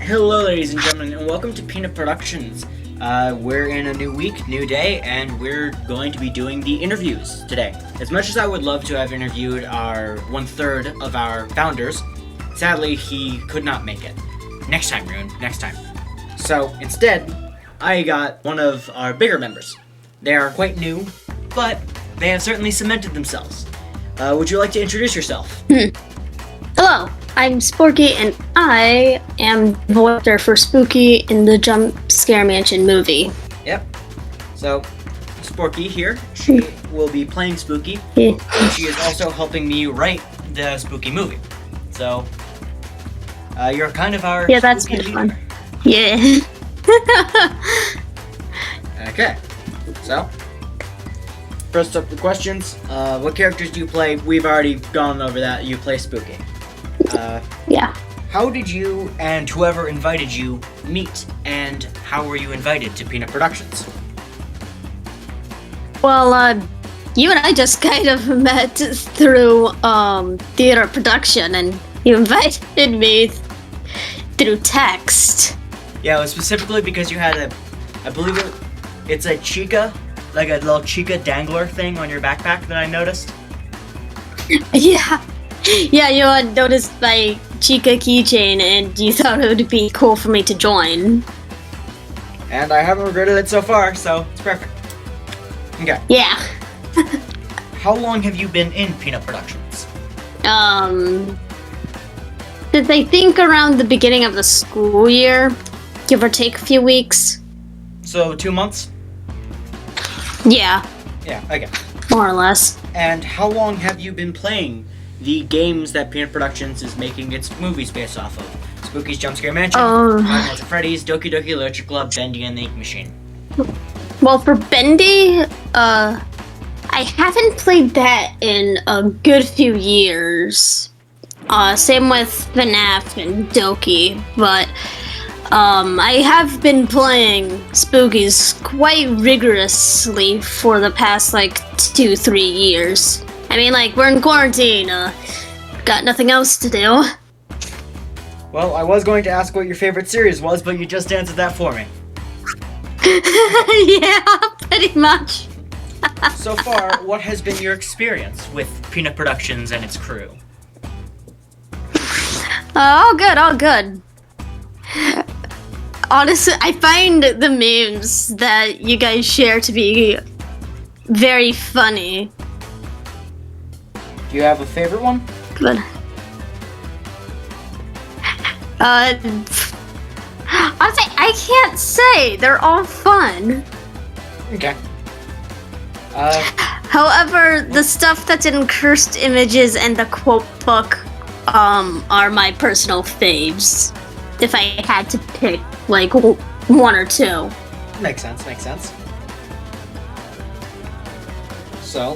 Hello, ladies and gentlemen, and welcome to Peanut Productions. We're in a new week, new day, and we're going to be doing the interviews today. As much as I would love to have interviewed our one-third of our founders, sadly, he could not make it. Next time, Rune, next time. So, instead, I got one of our bigger members. They are quite new, but they have certainly cemented themselves. Would you like to introduce yourself? Hello, I'm Sporky, and I am the voice actor for Spooky in the Jump Scare Mansion movie. Yep. So, Sporky here, she will be playing Spooky, and she is also helping me write the Spooky movie. So, you're kind of our that's Spooky kind of leader. fun. Yeah. Okay, so, first up the questions. What characters do you play? We've already gone over that. You play Spooky. Yeah. How did you and whoever invited you meet, and how were you invited to Peanut Productions? Well, you and I just kind of met through theater production, and you invited me through text. Yeah, it was specifically because you had I believe it's a chica, like a little chica dangler thing on your backpack that I noticed. Yeah. Yeah, you had noticed my Chica keychain, and you thought it would be cool for me to join. And I haven't regretted it so far, so it's perfect. Okay. Yeah. How long have you been in Peanut Productions? Since I think around the beginning of the school year, give or take a few weeks. So 2 months? Yeah, Yeah, okay. more or less. And how long have you been playing the games that Peanut Productions is making its movies based off of? Spooky's Jump Scare Mansion, Five Nights at Freddy's, Doki Doki Literature Club, Bendy and the Ink Machine. Well, for Bendy, I haven't played that in a good few years. Same with FNAF and Doki, but I have been playing Spookies quite rigorously for the past, 2-3 years. I mean, we're in quarantine, got nothing else to do. Well, I was going to ask what your favorite series was, but you just answered that for me. Yeah, pretty much. So far, what has been your experience with Peanut Productions and its crew? All good. Honestly, I find the memes that you guys share to be very funny. Do you have a favorite one? But honestly, I can't say. They're all fun. Okay. However, the stuff that's in cursed images and the quote book are my personal faves. If I had to pick one or two. Makes sense. So,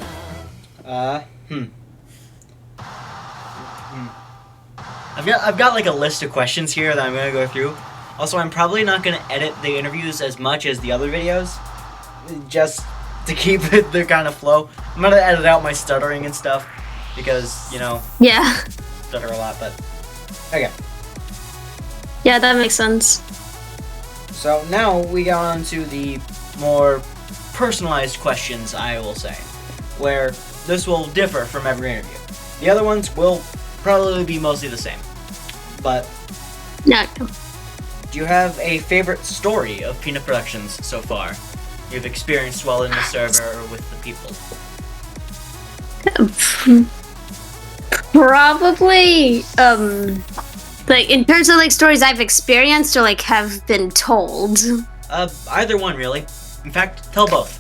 I've got a list of questions here that I'm gonna go through. Also, I'm probably not gonna edit the interviews as much as the other videos, just to keep the kind of flow. I'm gonna edit out my stuttering and stuff because Yeah. stutter a lot. But okay. Yeah, that makes sense. So now we go on to the more personalized questions, I will say, where this will differ from every interview. The other ones will probably be mostly the same. But No. do you have a favorite story of Peanut Productions so far you've experienced while in the server or with the people? Probably, in terms of stories I've experienced or have been told. Either one, really. In fact, tell both.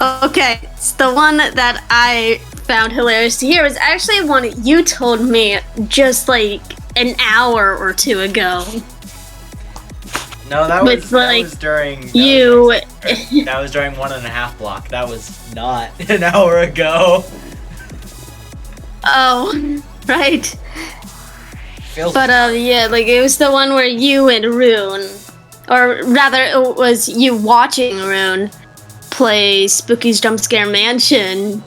Okay, it's the one that I found hilarious to hear was actually one you told me just an hour or two ago. No, that was during that was during 1.5 block. That was not an hour ago. Oh, right. Feels But it was the one where you and Rune, or rather it was you watching Rune play Spooky's Jump Scare Mansion,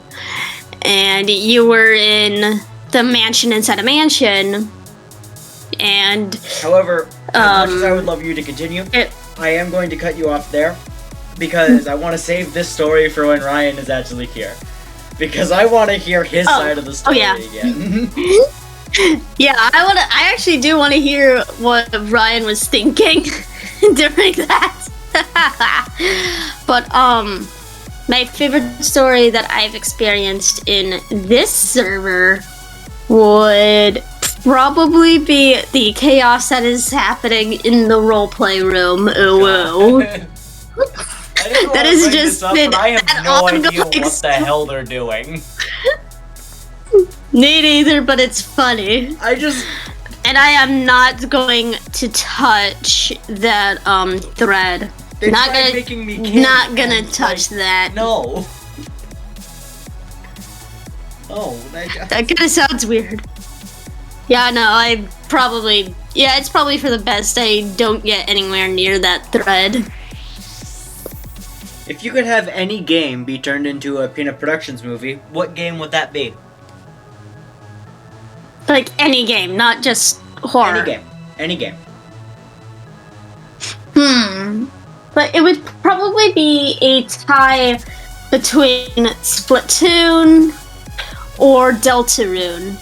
and you were in the mansion inside a mansion, And However, as much as I would love you to continue, I am going to cut you off there because I want to save this story for when Ryan is actually here. Because I want to hear his side of the story again. Yeah, I actually do want to hear what Ryan was thinking during that. But my favorite story that I've experienced in this server would probably be the chaos that is happening in the roleplay room. Ooh. That is just up, but I have no idea what the hell they're doing. Me neither, but it's funny. And I am not going to touch that thread. Not gonna touch that. No. Oh, that kind of sounds weird. Yeah, no, it's probably for the best I don't get anywhere near that thread. If you could have any game be turned into a Peanut Productions movie, what game would that be? Like any game, not just horror. Any game. But it would probably be a tie between Splatoon or Deltarune.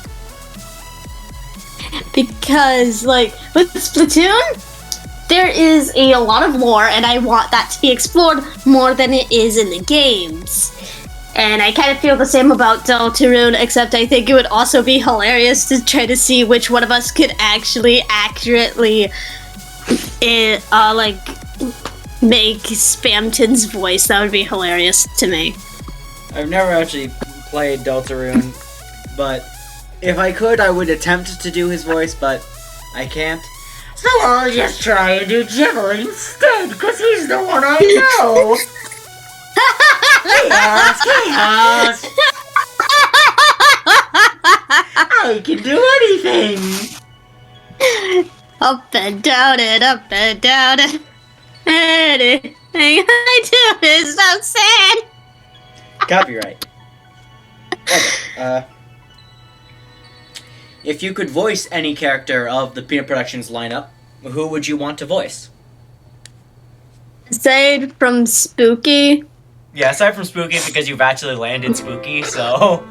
Because, like, with Splatoon, there is a lot of lore, and I want that to be explored more than it is in the games. And I kind of feel the same about Deltarune, except I think it would also be hilarious to try to see which one of us could actually accurately, make Spamton's voice. That would be hilarious to me. I've never actually played Deltarune, but if I could, I would attempt to do his voice, but I can't. So I'll just try and do Jibber instead, because he's the one I know. Chaos! I can do anything! Up and down it, up and down it. Anything I do is so sad. Copyright. Okay, if you could voice any character of the Peanut Productions lineup, who would you want to voice? Aside from Spooky. Yeah, aside from Spooky, because you've actually landed Spooky, so...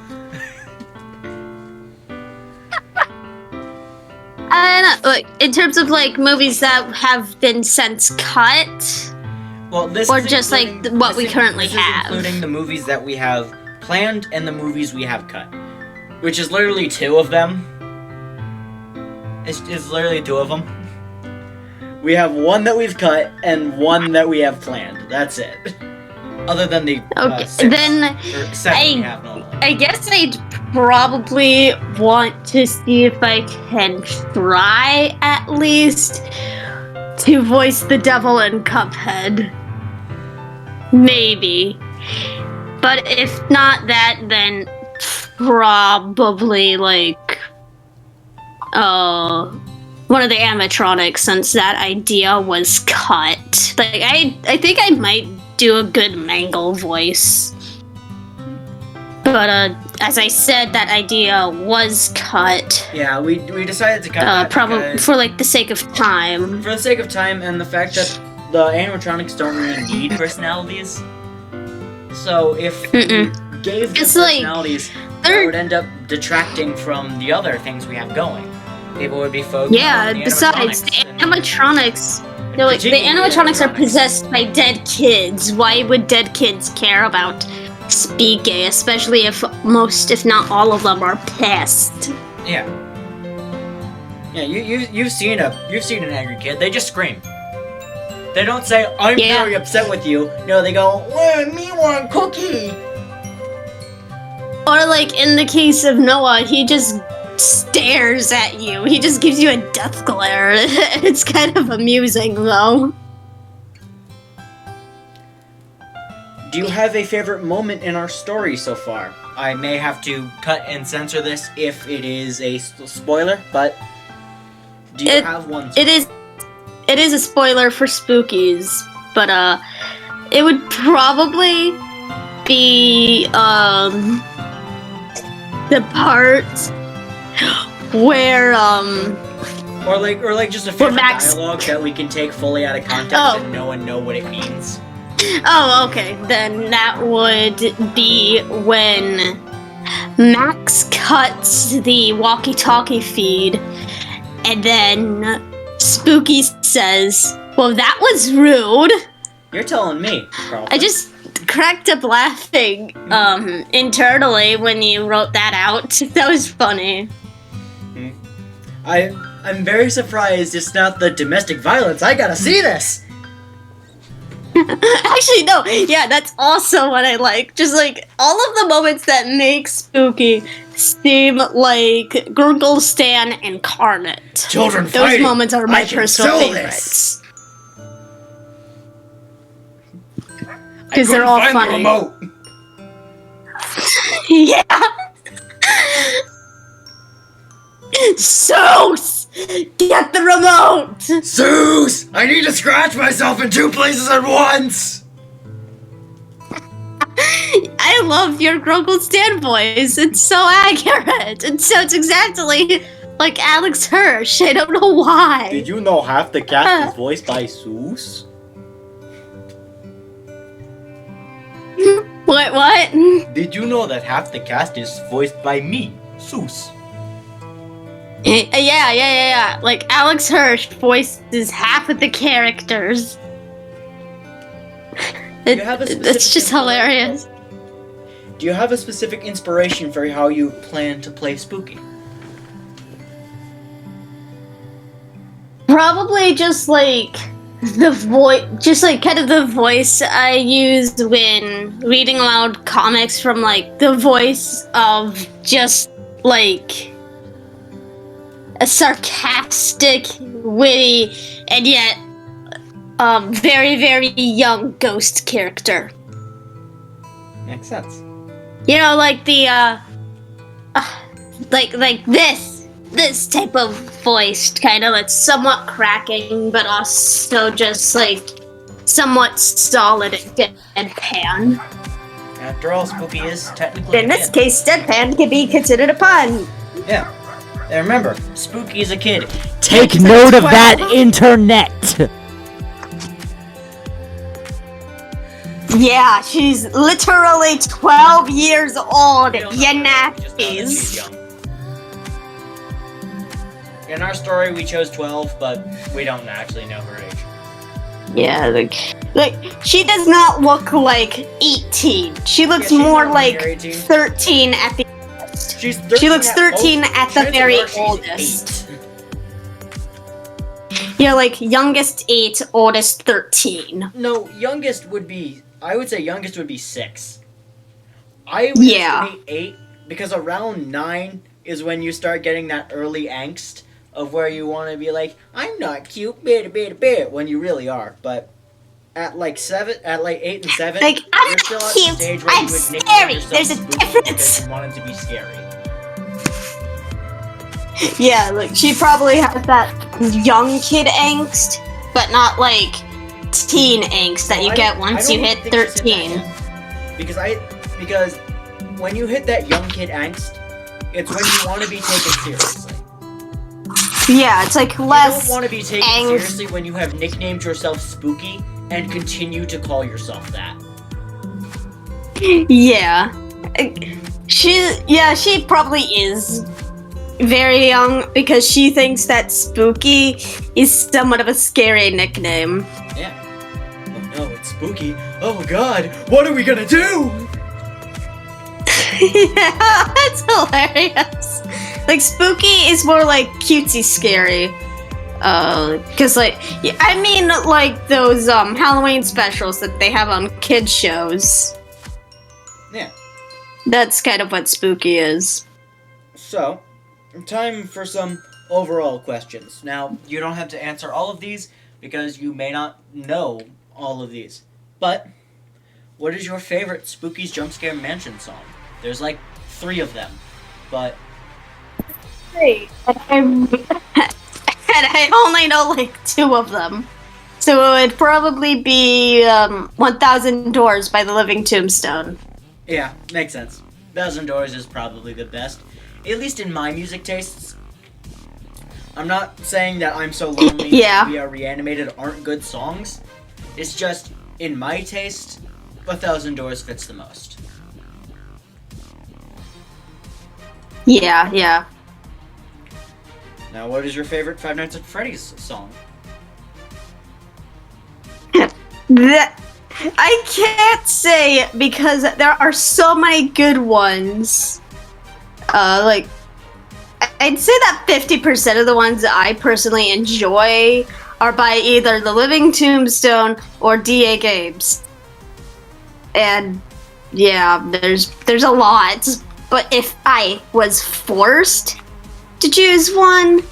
I don't know, like, in terms of, like, movies that have been since cut, well, this or just, like, what we currently have. Including the movies that we have planned and the movies we have cut. Which is literally 2 of them. It's literally 2 of them. We have 1 that we've cut and 1 that we have planned. That's it. Other than the 6 then or 7 we have normally. I guess I'd probably want to see if I can try at least to voice the devil in Cuphead. Maybe. But if not that, then probably like one of the animatronics, since that idea was cut. Like I think I might do a good Mangle voice. But as I said, that idea was cut. Yeah, we decided to cut that probably for like the sake of time. For the sake of time and the fact that the animatronics don't really need personalities. So if we gave them personalities, that would end up detracting from the other things we have going. People would be focused on the besides, the animatronics... the animatronics are possessed by dead kids. Why would dead kids care about speaking, especially if most, if not all of them, are pissed? Yeah. Yeah, you've seen an angry kid. They just scream. They don't say, "I'm very upset with you." No, they go, "Me want cookie." Or like in the case of Noah, he just stares at you. He just gives you a death glare. It's kind of amusing, though. Do you have a favorite moment in our story so far? I may have to cut and censor this if it is a spoiler, but do you have one? It is a spoiler for Spookies, but it would probably be the part where Or like just a favorite Max. dialogue that we can take fully out of context Oh. and no one know what it means. Oh, okay. Then that would be when Max cuts the walkie-talkie feed, and then Spooky says, "Well, that was rude." You're telling me, Carlton. I just cracked up laughing internally when you wrote that out. That was funny. I'm very surprised it's not the domestic violence. I gotta see this. Actually, no. Yeah, that's also what I like. Just like all of the moments that make Spooky seem like Gurgle Stan incarnate. Children Those fighting. moments are my I can personal sell favorites. this. Because they're all find funny. The remote. Yeah. Zeus! Get the remote! Zeus! I need to scratch myself in 2 places at once! I love your Gurgle Stan voice. It's so accurate. It sounds exactly like Alex Hirsch. I don't know why. Did you know half the cast is voiced by Zeus? What? Did you know that half the cast is voiced by me, Zeus? Yeah. Like Alex Hirsch voices half of the characters. It's just hilarious. Do you have a specific inspiration for how you plan to play Spooky? Probably just like the voice, just like kind of the voice I use when reading aloud comics, from like the voice of just like a sarcastic, witty, and yet very, very young ghost character. Makes sense. You know, like the like this type of voice, kind of like somewhat cracking, but also just like somewhat solid and deadpan. After all, Spooky is technically In a this kid. case, deadpan can be considered a pun. Yeah. And remember, Spooky is a kid. Take note of that, internet! Yeah, she's literally 12 years old. We don't know You her age, we just know that she's nappies. young. In our story, we chose 12, but we don't actually know her age. Yeah, like she does not look like 18. She looks she's more not like near 18. 13 at the. She's 13 She looks at 13 most. at the Chances very are she's oldest. 8. Yeah, like youngest 8, oldest 13. No, youngest would be. I would say youngest would be 6. I would Yeah. estimate 8 because around 9 is when you start getting that early angst of where you want to be like, I'm not cute, bit, when you really are. But at like 8 and 7, Like, I'm you're still not at the cute, stage where I'm you would nickname scary. yourself There's a Spooky difference. because you wanted to be scary. Yeah, like she probably has that young kid angst, but not like teen angst that you Well, get once I you don't hit think she's 13. that yet. Because when you hit that young kid angst, it's when you want to be taken seriously. Yeah, it's like You less. don't want to be taken angst. seriously when you have nicknamed yourself Spooky and continue to call yourself that. Yeah. She probably is very young because she thinks that Spooky is somewhat of a scary nickname. Yeah. Oh no, it's Spooky. Oh god, what are we gonna do? Yeah, that's hilarious. Like, Spooky is more like cutesy scary. Cause like, yeah, I mean like those Halloween specials that they have on kids shows. Yeah. That's kind of what Spooky is. So, time for some overall questions. Now, you don't have to answer all of these because you may not know all of these. But, what is your favorite Spooky's Jump Scare Mansion song? There's like 3 of them, but Great. And I only know like 2 of them. So it would probably be 1,000 Doors by the Living Tombstone. yeah, makes sense. Thousand Doors is probably the best, at least in my music tastes. I'm not saying that I'm So Lonely Yeah. We Are Reanimated aren't good songs. It's just, in my taste, 1,000 Doors fits the most. Yeah, yeah. Now, what is your favorite Five Nights at Freddy's song? That I can't say because there are so many good ones. Like I'd say that 50% of the ones that I personally enjoy are by either The Living Tombstone or DA Games. And yeah, there's a lot. But if I was forced to choose one,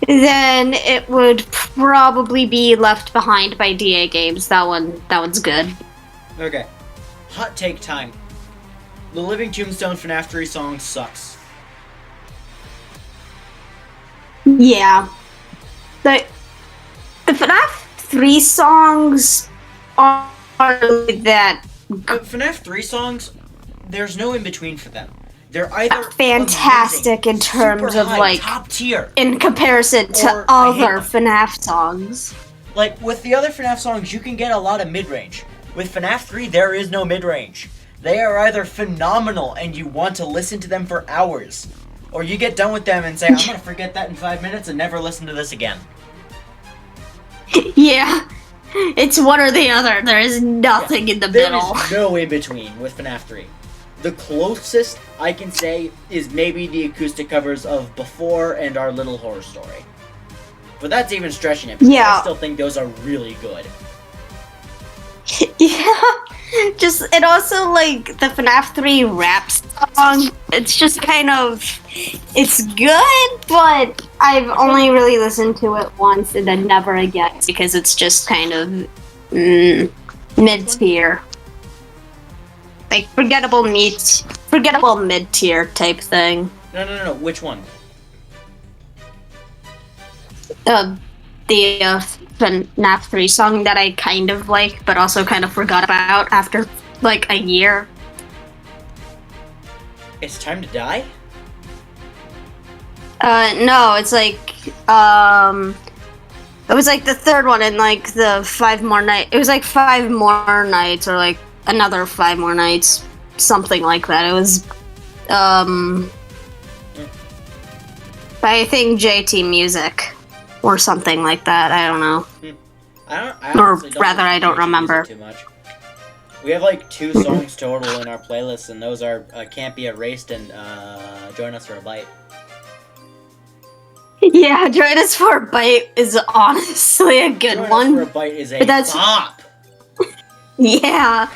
then it would probably be Left Behind by DA Games. That one's good. Okay. Hot take time. The Living Tombstone FNAF 3 song sucks. Yeah. The FNAF 3 songs are really that But FNAF 3 songs, there's no in between for them. They're either fantastic amazing, in terms super of high, like top tier. in comparison to Or I hate other them. FNAF songs. Like, with the other FNAF songs, you can get a lot of mid-range. With FNAF 3, there is no mid-range. They are either phenomenal and you want to listen to them for hours, or you get done with them and say, I'm gonna forget that in 5 minutes and never listen to this again. Yeah. It's one or the other. There is nothing in the There middle. is no in-between with FNAF 3. The closest I can say is maybe the acoustic covers of Before and Our Little Horror Story. But that's even stretching it, because Yeah. I still think those are really good. Yeah. Just it also like the FNAF 3 rap song. It's just kind of it's good, but I've only really listened to it once and then never again because it's just kind of mid tier. Like forgettable mid tier type thing. No, which one? The FNAF 3 song that I kind of like, but also kind of forgot about after like a year. It's Time to Die? No, it's like it was like the third one in like the 5 more night. It was like 5 more nights or like another 5 more nights, something like that. It was by I think JT Music. Or something like that. I don't know. Or rather, I don't remember. Too much. We have like 2 songs total in our playlist, and those are Can't Be Erased and Join Us for a Bite. Yeah, Join Us for a Bite is honestly a good Join one. Us for a Bite is a bop. Yeah.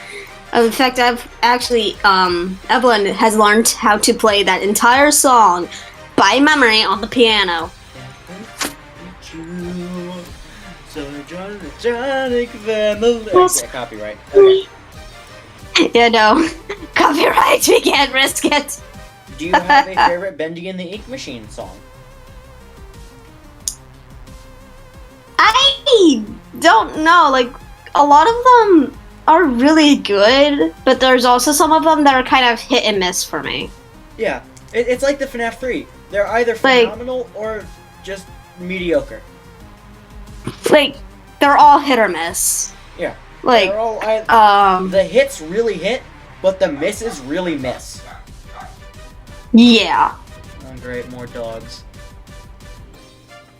In fact, I've actually, Evelyn has learned how to play that entire song by memory on the piano. Yeah, copyright. Okay. Yeah, no. Copyright, we can't risk it. Do you have a favorite Bendy and the Ink Machine song? I don't know. Like, a lot of them are really good, but there's also some of them that are kind of hit and miss for me. Yeah, it's like the FNAF 3. They're either phenomenal or just mediocre. Like, they're all hit or miss. Yeah. Like, they're all the hits really hit, but the misses really miss. Yeah. Oh, great, more dogs.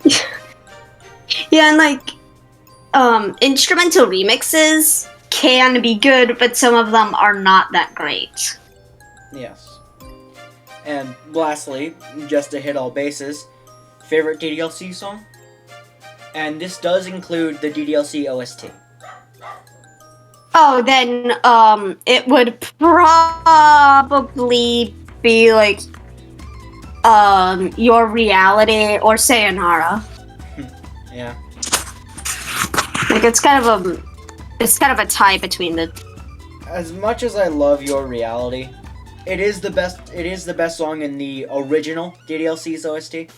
Yeah, and like, instrumental remixes can be good, but some of them are not that great. Yes. And lastly, just to hit all bases, favorite DDLC song? And this does include the DDLC OST. Oh, then, it would probably be like, Your Reality or Sayonara. Yeah. Like, it's kind of a tie between the. As much as I love Your Reality, it is the best song in the original DDLC's OST.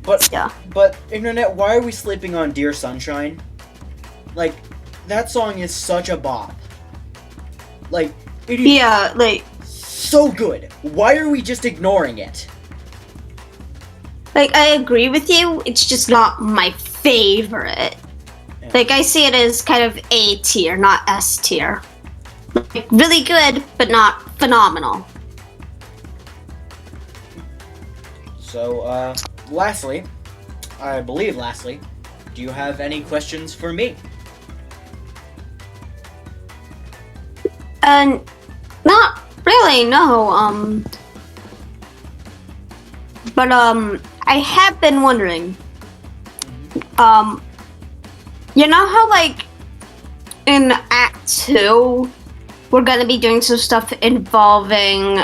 But Yeah. But Internet, why are we sleeping on Dear Sunshine? Like, that song is such a bop. Like, it is Yeah, like, so good. Why are we just ignoring it? like, I agree with you. It's just not my favorite. Yeah. Like, I see it as kind of A tier, not S tier. Like, really good, but not phenomenal. So, lastly, do you have any questions for me? Not really, no. But, I have been wondering, you know how, like, in Act 2, we're gonna be doing some stuff involving,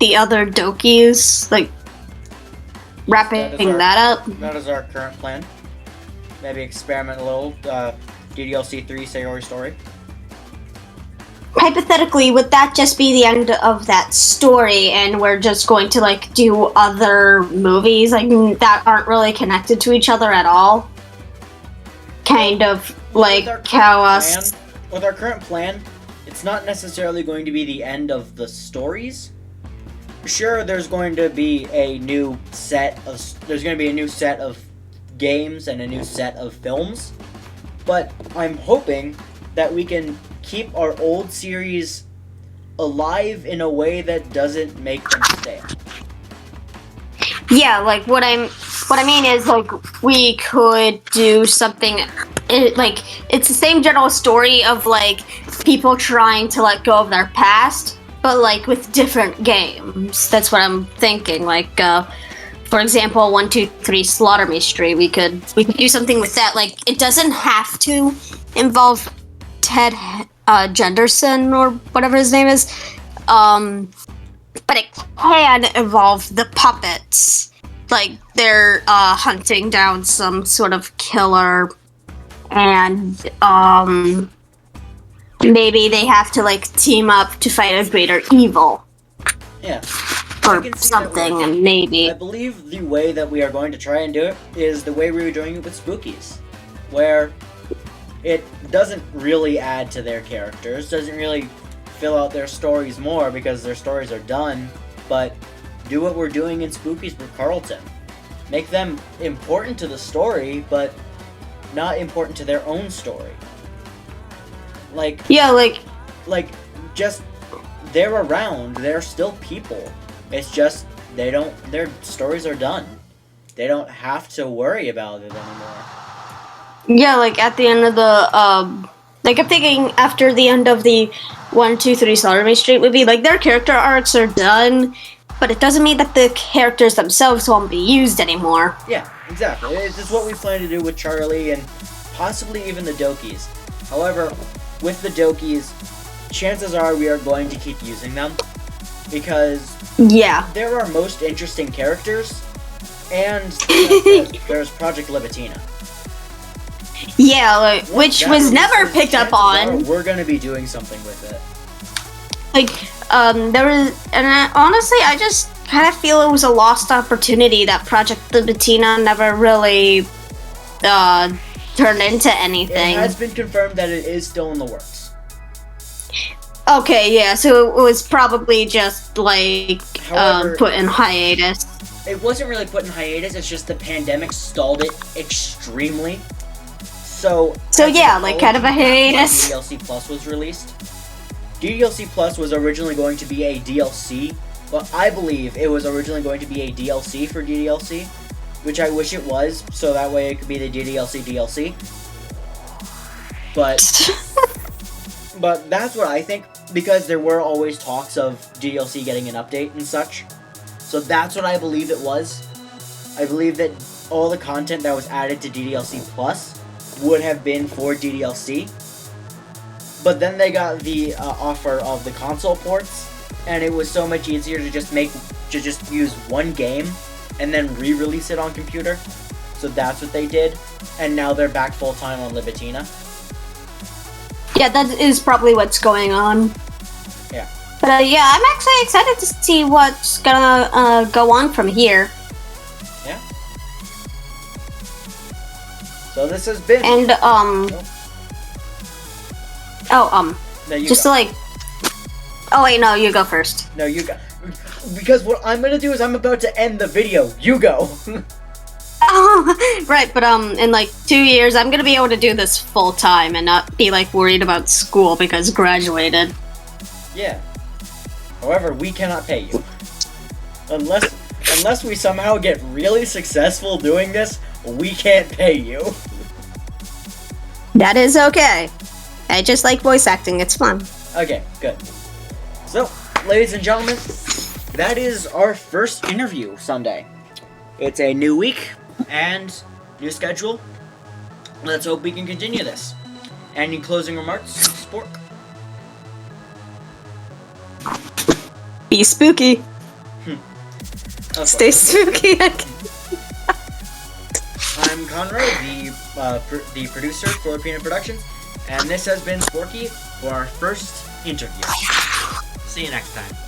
the other Dokis, like, wrapping that up? That is our current plan. Maybe experiment a little, DDLC 3 Sayori story. Hypothetically, would that just be the end of that story and we're just going to, like, do other movies, like, that aren't really connected to each other at all? Kind of like how us... With our current plan, it's not necessarily going to be the end of the stories. Sure, there's going to be a new set of games and a new set of films, but I'm hoping that we can keep our old series alive in a way that doesn't make them stale. Yeah, like what I mean is, like, we could do something like, it's the same general story of, like, people trying to let go of their past, but, like, with different games. That's what I'm thinking. Like, for example, 1, 2, 3 Slaughter Me Street. We could do something with that. Like, it doesn't have to involve Ted Jenderson or whatever his name is, but it can involve the puppets. Like, they're hunting down some sort of killer, and maybe they have to, like, team up to fight a greater evil. Yeah. Or something, and maybe. I believe the way that we are going to try and do it is the way we were doing it with Spookies, where it doesn't really add to their characters, doesn't really fill out their stories more because their stories are done, but do what we're doing in Spookies with Carlton. Make them important to the story, but not important to their own story. Like, yeah, like just, they're around, they're still people. It's just, their stories are done. They don't have to worry about it anymore. Yeah, like, at the end of the, like, I'm thinking after the end of the 1, 2, 3 Slaughter Me Street movie, like, their character arcs are done, but it doesn't mean that the characters themselves won't be used anymore. Yeah, exactly. It's what we plan to do with Charlie and possibly even the Dokis. However, with the Dokis, chances are we are going to keep using them because they're our most interesting characters, and there's Project Libitina. Yeah, like, which was never picked up on. We're gonna be doing something with it. Like, there was, and honestly, I just kind of feel it was a lost opportunity that Project Libitina never really turned into anything. It has been confirmed that it is still in the works. Okay, yeah, so it was probably just, like, However, put in hiatus. It wasn't really put in hiatus, it's just the pandemic stalled it extremely. So yeah, like, kind of a hiatus. DDLC Plus was released. DDLC Plus was originally going to be a DLC. Well, I believe it was originally going to be a DLC for DDLC, which I wish it was, so that way it could be the DDLC DLC. But that's what I think, because there were always talks of DDLC getting an update and such. So that's what I believe it was. I believe that all the content that was added to DDLC Plus would have been for DDLC. But then they got the offer of the console ports, and it was so much easier to just use one game and then re-release it on computer. So that's what they did, and now they're back full-time on Libitina. Yeah, that is probably what's going on. Yeah. But yeah, I'm actually excited to see what's gonna go on from here. Yeah. So this has been... And, No, you just go. to, like... Oh, wait, no, you go first. No, you go. because what I'm gonna do is I'm about to end the video. You go. Oh, right, but in like 2 years, I'm gonna be able to do this full time and not be like worried about school because graduated. Yeah. However, we cannot pay you. Unless we somehow get really successful doing this, we can't pay you. That is okay. I just like voice acting, it's fun. Okay, good. So, ladies and gentlemen, that is our first interview Sunday. It's a new week and new schedule. Let's hope we can continue this. Any closing remarks, Spork? Be spooky. Okay. Stay spooky. I'm Conrad, the producer for Peanut Productions, and this has been Sporky for our first interview. See you next time.